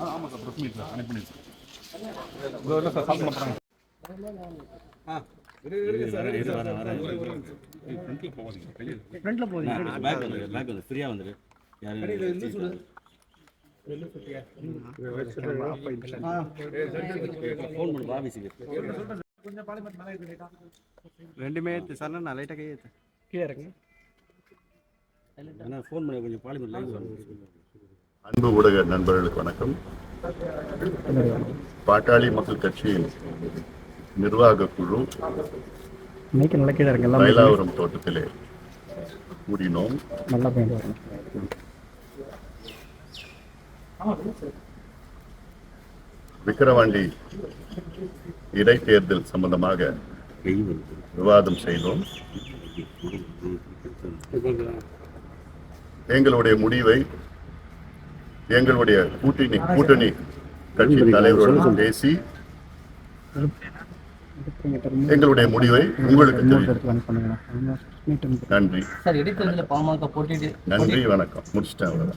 ஆமாம் sir, press meet sir, connect பண்ணி sir. இல்லை சார், சால்வ் பண்ண போகிறாங்க. ஃப்ரண்ட்டில் போகுது, பேக் வந்து ஃப்ரீயாக வந்துடு. ஃபோன் பண்ணு ஆஃபீஸுக்கு. ரெண்டுமே சார் நான் லைட்டாக கையை கீழே இருக்குங்க. ஃபோன் பண்ணி கொஞ்சம் பாலிமர் லைவ் அன்பு ஊடக நண்பர்களுக்கு வணக்கம். பாட்டாளி மக்கள் கட்சியின் நிர்வாக குழு மயிலாவரம் தோட்டத்திலே கூடினோம். விக்கிரவாண்டி இடைத்தேர்தல் சம்பந்தமாக விவாதம் செய்தோம். எங்களுடைய முடிவை எங்களுடைய கூட்டணி கட்சி தலைவர்களுடன் பேசி எங்களுடைய முடிவை உங்களுக்கு நன்றி. சார், இடைத்தேர்தலில் பாமக போட்டியிட்டு நன்றி, வணக்கம், முடிச்சிட்டேன்.